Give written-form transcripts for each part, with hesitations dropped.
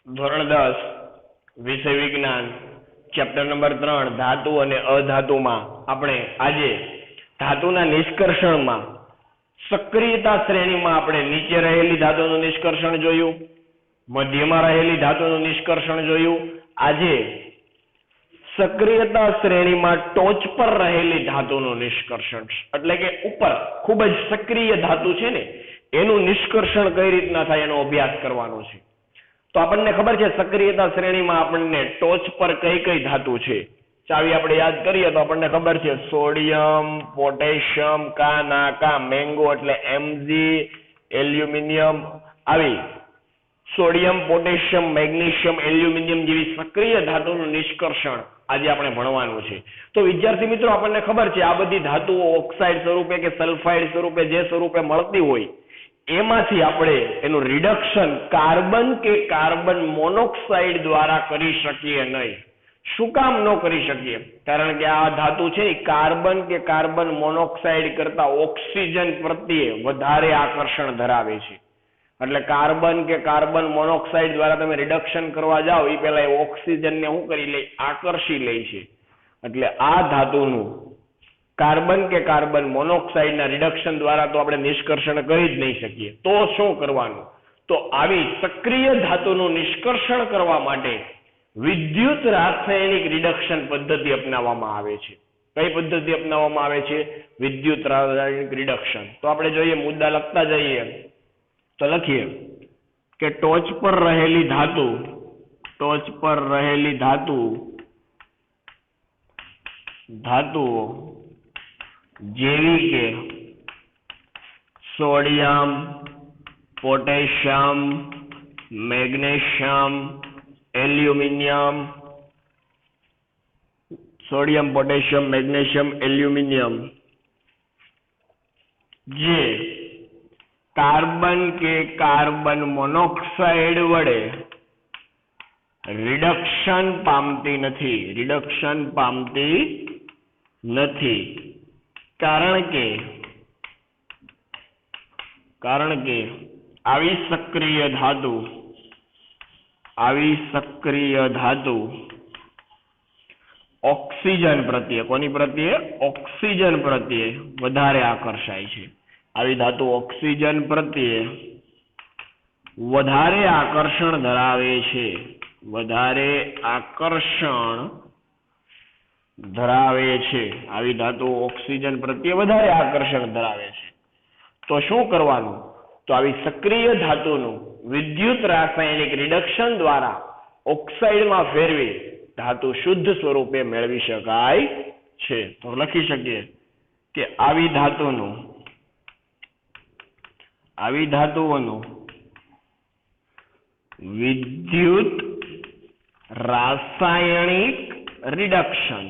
ધોરણ 10 વિષય વિજ્ઞાન ચેપ્ટર નંબર 3 ધાતુ અને અધાતુમાં આપણે આજે ધાતુના નિષ્કર્ષણમાં સક્રિયતા શ્રેણીમાં આપણે નીચે રહેલી ધાતુનું નિષ્કર્ષણ જોયું, મધ્યમાં રહેલી ધાતુનું નિષ્કર્ષણ જોયું. આજે સક્રિયતા શ્રેણીમાં ટોચ પર રહેલી ધાતુનું નિષ્કર્ષણ એટલે કે ઉપર ખૂબ જ સક્રિય ધાતુ છે ને એનું નિષ્કર્ષણ કઈ રીતના થાય એનો અભ્યાસ કરવાનો છે. તો આપણને ખબર છે સક્રિયતા શ્રેણીમાં આપણને ટોચ પર કઈ કઈ ધાતુ છે ચાવી આપણે યાદ કરીએ તો આપણને ખબર છે સોડિયમ, પોટેશિયમ, કા મેંગો એટલે Mg, એલ્યુમિનિયમ આવી સોડિયમ, પોટેશિયમ, મેગ્નેશિયમ, એલ્યુમિનિયમ જેવી સક્રિય ધાતુનું નિષ્કર્ષણ આજે આપણે ભણવાનું છે. તો વિદ્યાર્થી મિત્રો આપણને ખબર છે આ બધી ધાતુઓ ઓક્સાઇડ સ્વરૂપે કે સલ્ફાઇડ સ્વરૂપે જે સ્વરૂપે મળતી હોય એમાંથી આપણે એનું રિડક્શન કાર્બન કે કાર્બન મોનોક્સાઇડ દ્વારા કરી શકીએ નહીં. શું કામ ન કરી શકીએ? કારણ કે આ ધાતુ છે કાર્બન કે કાર્બન મોનોક્સાઇડ કરતા ઓક્સિજન પ્રત્યે વધારે આકર્ષણ ધરાવે છે. એટલે કાર્બન કે કાર્બન મોનોક્સાઇડ દ્વારા તમે રિડક્શન કરવા જાઓ એ પહેલા એ ઓક્સિજનને શું કરી લે? આકર્ષી લે છે. એટલે આ ધાતુનું કાર્બન કે કાર્બન મોનોક્સાઇડના રિડક્શન દ્વારા તો આપણે નિષ્કર્ષણ કરી જ નહીં શકીએ. તો શું કરવાનું? તો આવી સક્રિય ધાતુનું નિષ્કર્ષણ કરવા માટે વિદ્યુત રાસાયણિક રિડક્શન પદ્ધતિ અપનાવવામાં આવે છે. કઈ પદ્ધતિ અપનાવવામાં આવે છે? વિદ્યુત રાસાયણિક રિડક્શન. તો આપણે જોઈએ, મુદ્દા લખતા જઈએ તો લખીએ કે ટોચ પર રહેલી ધાતુઓ જેવી કે sodium, potassium, magnesium, aluminium, sodium, potassium, magnesium, aluminium જે કાર્બન કે કાર્બન મોનોક્સાઇડ વડે રિડક્શન પામતી નથી. કારણ કે આવી સક્રિય ધાતુ ઓક્સિજન પ્રત્યે કોની પ્રત્યે? ઓક્સિજન પ્રત્યે વધારે આકર્ષાય છે. આવી ધાતુ ઓક્સિજન પ્રત્યે વધારે આકર્ષણ ધરાવે છે. આવી ધાતુ ઓક્સિજન પ્રત્યે વધારે આકર્ષણ ધરાવે છે. તો શું કરવાનું? તો આવી સક્રિય ધાતુનું વિદ્યુત રાસાયણિક રિડક્શન દ્વારા ઓક્સાઇડમાં ફેરવી ધાતુ શુદ્ધ સ્વરૂપે મેળવી શકાય છે. તો લખી શકીએ કે આવી ધાતુઓનું વિદ્યુત રાસાયણિક રિડક્શન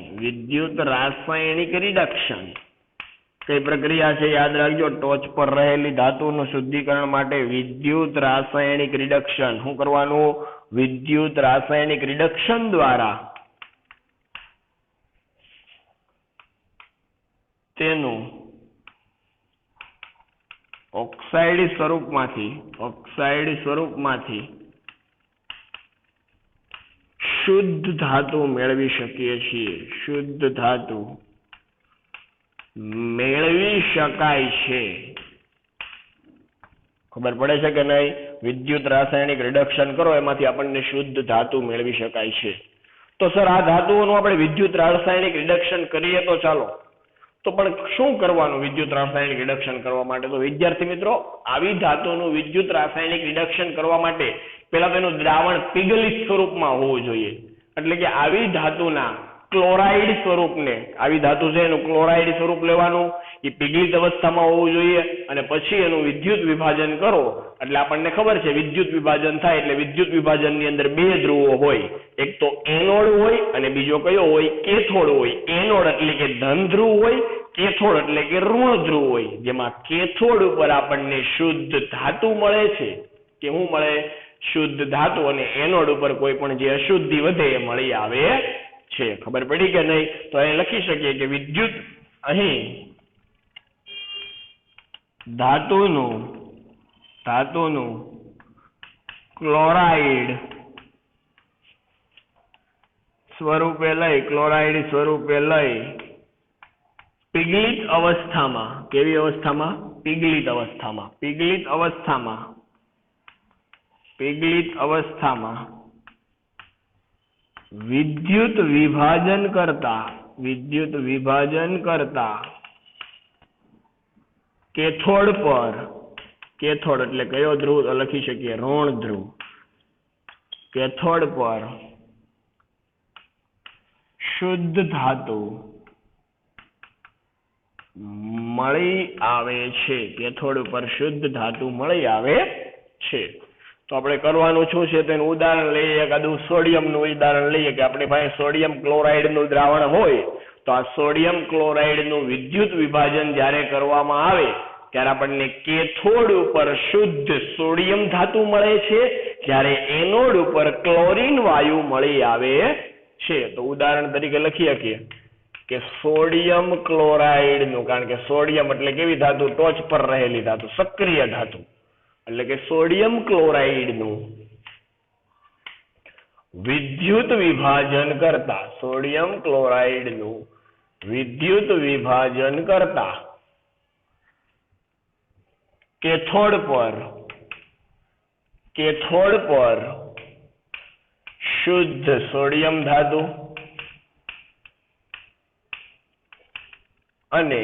કઈ પ્રક્રિયા છે? યાદ રાખજો, ટોચ પર રહેલી ધાતુનું શુદ્ધિકરણ માટે વિદ્યુત રાસાયણિક રિડક્શન. શું કરવાનું? વિદ્યુત રાસાયણિક રિડક્શન દ્વારા તેનું ઓક્સાઇડ સ્વરૂપમાંથી શુદ્ધ ધાતુ મેળવી શકીએ છીએ. મેળવી શકાય છે. ખબર પડે છે કે નહીં? વિદ્યુત રાસાયણિક રિડક્શન કરો એમાંથી આપણને શુદ્ધ ધાતુ મેળવી શકાય છે. તો સર આ ધાતુઓનું આપણે વિદ્યુત રાસાયણિક રિડક્શન કરીએ તો ચાલો, તો પણ શું કરવાનું વિદ્યુત રાસાયણિક રિડક્શન કરવા માટે? તો વિદ્યાર્થી મિત્રો આવી ધાતુનું વિદ્યુત રાસાયણિક રિડક્શન કરવા માટે પહેલા તેનું દ્રાવણ પીગલિત સ્વરૂપમાં હોવું જોઈએ. એટલે કે આવી ધાતુના ક્લોરાઇડ સ્વરૂપને, આવી ધાતુ છે એનું ક્લોરાઇડ સ્વરૂપ લેવાનું, એ પીગલિત અવસ્થામાં હોવું જોઈએ અને પછી એનું વિદ્યુત વિભાજન કરો એટલે આપણને ખબર છે વિદ્યુત વિભાજન થાય એટલે વિદ્યુત વિભાજનની અંદર બે ધ્રુવો હોય, એક તો એનોડ હોય અને બીજો કયો હોય? કેથોડ હોય. એનોડ એટલે કે ધન ધ્રુવ હોય, કેથોડ એટલે કે ઋણ ધ્રુવ હોય. જેમાં કેથોડ ઉપર આપણને શુદ્ધ ધાતુ મળે છે. કે શું મળે? શુદ્ધ ધાતુ. અને એનોડ ઉપર કોઈ પણ જે અશુદ્ધિ વધે એ મળી આવે છે. ખબર પડી કે નહીં? તો અહીં લખી શકીએ કે વિદ્યુત અહીં ધાતુનું ક્લોરાઇડ સ્વરૂપે લઈ, ક્લોરાઇડ સ્વરૂપે લઈ પીગલિત અવસ્થામાં, કેવી અવસ્થામાં? પીગલિત અવસ્થામાં. પીગલિત અવસ્થામાં, પીગલિત અવસ્થામાં વિદ્યુત વિભાજન કરતા, વિદ્યુત વિભાજન કરતા કેથોડ પર, કેથોડ એટલે કયો ધ્રુવ? તો લખી શકીએ ઋણ ધ્રુવ. કેથોડ પર શુદ્ધ ધાતુ મળી આવે છે. કેથોડ ઉપર શુદ્ધ ધાતુ મળી આવે છે. તો આપણે કરવાનું શું છે તેનું ઉદાહરણ લઈએ. એકાદું સોડિયમનું ઉદાહરણ લઈએ કે આપણી પાસે સોડિયમ ક્લોરાઇડનું દ્રાવણ હોય તો આ સોડિયમ ક્લોરાઇડનું વિદ્યુત વિભાજન જ્યારે કરવામાં આવે ત્યારે આપણને કેથોડ ઉપર શુદ્ધ સોડિયમ ધાતુ મળે છે, જ્યારે એનોડ ઉપર ક્લોરીન વાયુ મળી આવે છે. તો ઉદાહરણ તરીકે લખી શકીએ કે સોડિયમ ક્લોરાઇડનું, કારણ કે સોડિયમ એટલે કેવી ધાતુ? ટોચ પર રહેલી ધાતુ, સક્રિય ધાતુ. એટલે કે સોડિયમ ક્લોરાઇડનું વિદ્યુત વિભાજન કરતા, સોડિયમ ક્લોરાઇડનું વિદ્યુત વિભાજન કરતા કેથોડ પર, કેથોડ પર શુદ્ધ સોડિયમ ધાતુ અને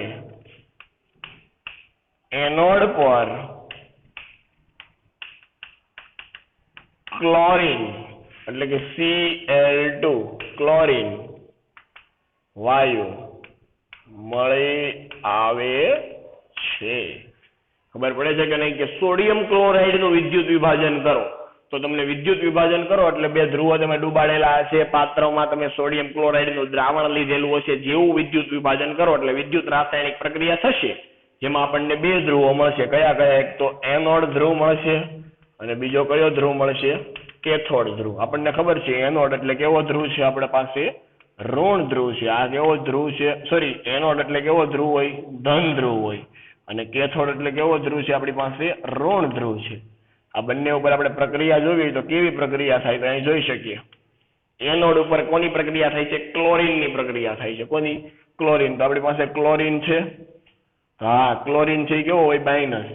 એનોડ પર ક્લોરીન એટલે કે Cl2 ક્લોરીન વાયુ મળી આવે છે. ખબર પડે છે કે નહીં? કે સોડિયમ ક્લોરાઇડ નું વિદ્યુત વિભાજન કરો તો તમને વિદ્યુત વિભાજન કરો એટલે બે ધ્રુવો તમે ડૂબાડેલા હશે, પાત્રમાં તમે સોડિયમ ક્લોરાઇડ નું દ્રાવણ લીધેલું હશે. જેવું વિદ્યુત વિભાજન કરો એટલે વિદ્યુત રાસાયણિક પ્રક્રિયા થશે જેમાં આપણને બે ધ્રુવો મળશે. કયા કયા? એક તો એનોડ ધ્રુવ મળશે અને બીજો કયો ધ્રુવ મળશે? કેથોડ ધ્રુવ. આપણને ખબર છે એનોડ એટલે કેવો ધ્રુવ છે? આપણા પાસે ઋણ ધ્રુવ છે. આ કેવો ધ્રુવ છે? સોરી, એનોડ એટલે કેવો ધ્રુવ હોય? ધન ધ્રુવ હોય. અને કેથોડ એટલે કેવો ધ્રુવ છે? આપણી પાસે ઋણ ધ્રુવ છે. આ બંને ઉપર આપણે પ્રક્રિયા જોવી તો કેવી પ્રક્રિયા થાય તો અહીં જોઈ શકીએ. એનોડ ઉપર કોની પ્રક્રિયા થાય છે? ક્લોરીનની પ્રક્રિયા થાય છે. કોની? ક્લોરીન. તો આપણી પાસે ક્લોરીન છે. હા, ક્લોરીન છે કેવો હોય? માઇનસ.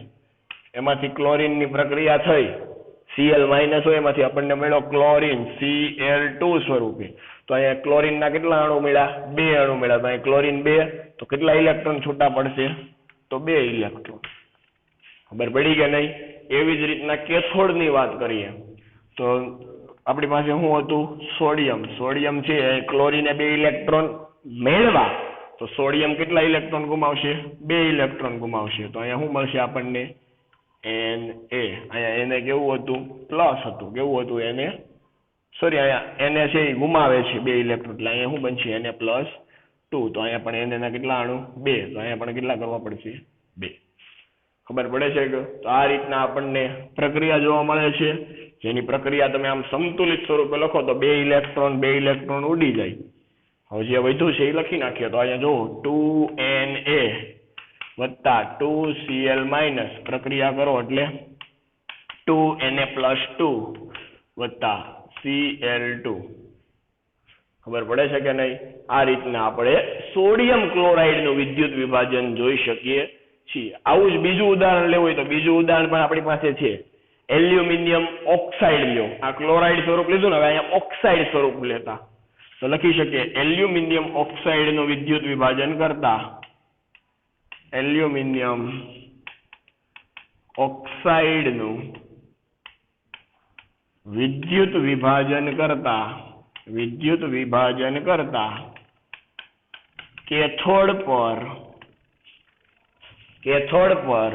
એમાંથી ક્લોરીનની પ્રક્રિયા થઈ, Cl માઇનસ હોય એમાંથી આપણને મળ્યો ક્લોરીન Cl2 સ્વરૂપે. તો અહીંયા ક્લોરીનના કેટલા અણુ મળ્યા? 2 અણુ મળ્યા. તો અહીં ક્લોરીન 2, તો કેટલા ઇલેક્ટ્રોન છૂટા પડશે? તો 2 ઇલેક્ટ્રોન. ખબર પડી કે નહીં? એવી જ રીતના કેથોડની વાત કરીએ તો આપણી પાસે શું હતું? સોડિયમ. સોડિયમ છે, ક્લોરીને 2 ઇલેક્ટ્રોન મેળવા તો સોડિયમ કેટલા ઇલેક્ટ્રોન ગુમાવશે? 2 ઇલેક્ટ્રોન ગુમાવશે. તો અહીંયા શું મળશે આપણને? Na. અહીંયા Na કેવું હતું? પ્લસ હતું. કેવું હતું? Na સોરી, અહીંયા Na છે એ ગુમાવે છે 2 ઇલેક્ટ્રોન એટલે અહીંયા શું બનશે? Na+2. તો અહીંયા પણ Na ના કેટલા અણુ? 2. તો અહીંયા પણ કેટલા કરવા પડશે? 2. ખબર પડે છે કે? તો આ રીતના આપણને પ્રક્રિયા જોવા મળે છે, જેની પ્રક્રિયા તમે આમ સંતુલિત સ્વરૂપે લખો તો 2 ઇલેક્ટ્રોન ઉડી જાય. હવે જે વધ્યું છે એ લખી નાખીએ. તો અહીંયા જો 2Na વત્તા 2Cl માઇનસ પ્રક્રિયા કરો એટલે 2Na+2 વત્તા Cl2. ખબર પડે છે કે નહીં? આ રીતના આપણે સોડિયમ ક્લોરાઇડ નું વિદ્યુત વિભાજન જોઈ શકીએ છીએ. આવું જ બીજું ઉદાહરણ લેવું હોય તો બીજું ઉદાહરણ પણ આપણી પાસે છે. એલ્યુમિનિયમ ઓક્સાઇડ લ્યો. આ ક્લોરાઇડ સ્વરૂપ લીધું ને, હવે અહીંયા ઓક્સાઇડ સ્વરૂપ લેતા તો લખી શકીએ એલ્યુમિનિયમ ઓક્સાઇડ નું વિદ્યુત વિભાજન કરતા, એલ્યુમિનિયમ ઓક્સાઇડ નું વિદ્યુત વિભાજન કરતા કેથોડ પર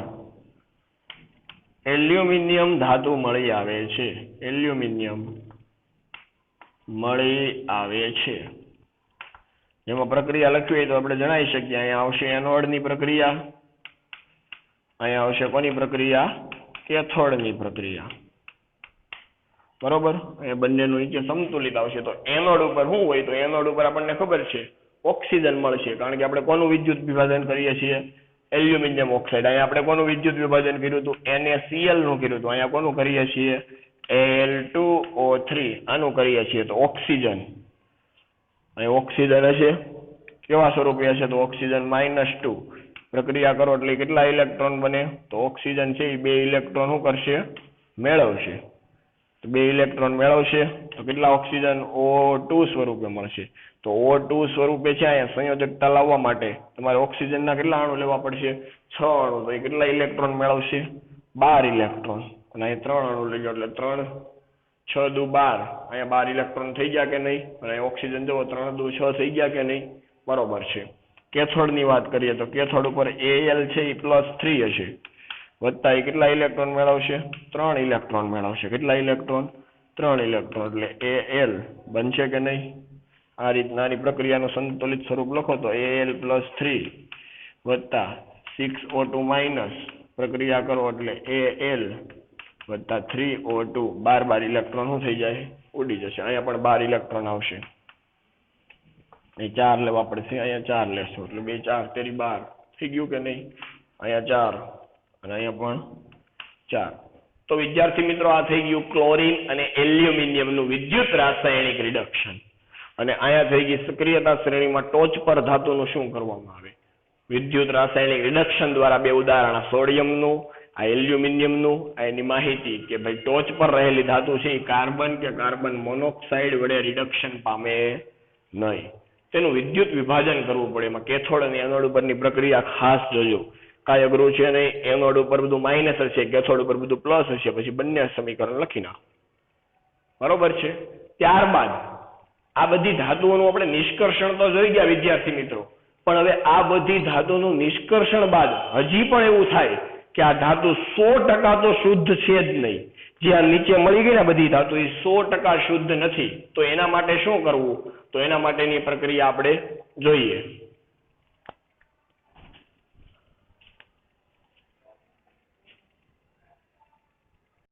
એલ્યુમિનિયમ ધાતુ મળી આવે છે. એલ્યુમિનિયમ મળી આવે છે. જેમાં પ્રક્રિયા લખવી હોય તો આપણે જણાવી શકીએ. અહીંયા આવશે એનોડની પ્રક્રિયા, અહીંયા આવશે કોની પ્રક્રિયા? કેથોડની પ્રક્રિયા. બરોબર? એ બંનેનું નીચે સંતુલિત આવશે. તો એનોડ ઉપર શું હોય? તો એનોડ ઉપર આપણને ખબર છે ઓક્સિજન મળશે, કારણ કે આપણે કોનું વિદ્યુત વિભાજન કરીએ છીએ? Aluminium oxide. અહીંયા આપણે કોનું વિદ્યુત વિભાજન કર્યું હતું? NaCl નું કર્યું હતું. અહીંયા કોનું કરીએ છીએ? Al2O3 આનું કરીએ છીએ. તો ઓક્સિજન. અને ઓક્સિજન હશે કેવા સ્વરૂપે હશે તો ઓક્સિજન -2 પ્રક્રિયા કરો એટલે કેટલા ઇલેક્ટ્રોન બને તો ઓક્સિજન છે એ 2 ઇલેક્ટ્રોન શું કરશે મેળવશે તો 2 ઇલેક્ટ્રોન મેળવશે તો કેટલા ઓક્સિજન O2 સ્વરૂપે મળશે તો O2 સ્વરૂપે છે અહીંયા સંયોજકતા લાવવા માટે તમારે ઓક્સિજનના કેટલા અણુ લેવા પડશે 6 અણુ તો એ કેટલા ઇલેક્ટ્રોન મેળવશે 12 ઇલેક્ટ્રોન અને અહીં 3 અણુ લઈ જાઓ એટલે 3 6 દુ 12 અહીંયા 12 ઇલેક્ટ્રોન થઈ ગયા કે નહીં અને ઓક્સિજન જુઓ 3 દુ 6 થઈ ગયા કે નહીં બરોબર છે કેથોડની વાત કરીએ તો કેથોડ ઉપર Al છે એ +3 હશે વત્તા એ કેટલા ઇલેક્ટ્રોન મેળવશે 3 ઇલેક્ટ્રોન મેળવશે કેટલા ઇલેક્ટ્રોન 3 ઇલેક્ટ્રોન એટલે Al બનશે કે નહીં આ રીતનાની પ્રક્રિયાનું સંતુલિત સ્વરૂપ લખો તો Al +3 વત્તા 6O2 પ્રક્રિયા કરો એટલે Al વત્તા 3O2 12 ઇલેક્ટ્રોન શું થઈ જાય ઉડી જશે અહીંયા પણ 12 ઇલેક્ટ્રોન આવશે એ 4 લેવા પડશે અહીંયા 4 લેશો એટલે 2 4 તેરી 12 થઈ ગયું કે નહીં અહીંયા 4 અને અહીંયા પણ 4 તો વિદ્યાર્થી મિત્રો આ થઈ ગયું ક્લોરીન અને એલ્યુમિનિયમનું વિદ્યુત રાસાયણિક રિડક્શન અને અહીંયા થઈ ગઈ સક્રિયતા શ્રેણીમાં ટોચ પર ધાતુનું શું કરવામાં આવે વિદ્યુત રાસાયણિક રિડક્શન દ્વારા બે ઉદાહરણ સોડિયમનું આ એલ્યુમિનિયમનું આ એની માહિતી કે ભાઈ ટોચ પર રહેલી ધાતુ છે એ કાર્બન કે કાર્બન મોનોક્સાઇડ વડે રિડક્શન પામે નહીં તેનું વિદ્યુત વિભાજન કરવું પડે એમાં કેથોડ અને એનોડ ઉપરની પ્રક્રિયા ખાસ જોજો કાંઈ અઘરું છે નહીં એનોડ ઉપર બધું માઇનસ હશે કેથોડ ઉપર બધું પ્લસ હશે પછી બંને સમીકરણ લખી નાખો બરોબર છે ત્યારબાદ આ બધી ધાતુઓનું આપણે નિષ્કર્ષણ તો જોઈ ગયા વિદ્યાર્થી મિત્રો પણ હવે આ બધી ધાતુનું નિષ્કર્ષણ બાદ હજી પણ એવું થાય કે આ ધાતુ 100% તો શુદ્ધ છે જ નહીં જે આ નીચે મળી ગઈ ને બધી ધાતુ એ 100% શુદ્ધ નથી તો એના માટે શું કરવું તો એના માટેની પ્રક્રિયા આપણે જોઈએ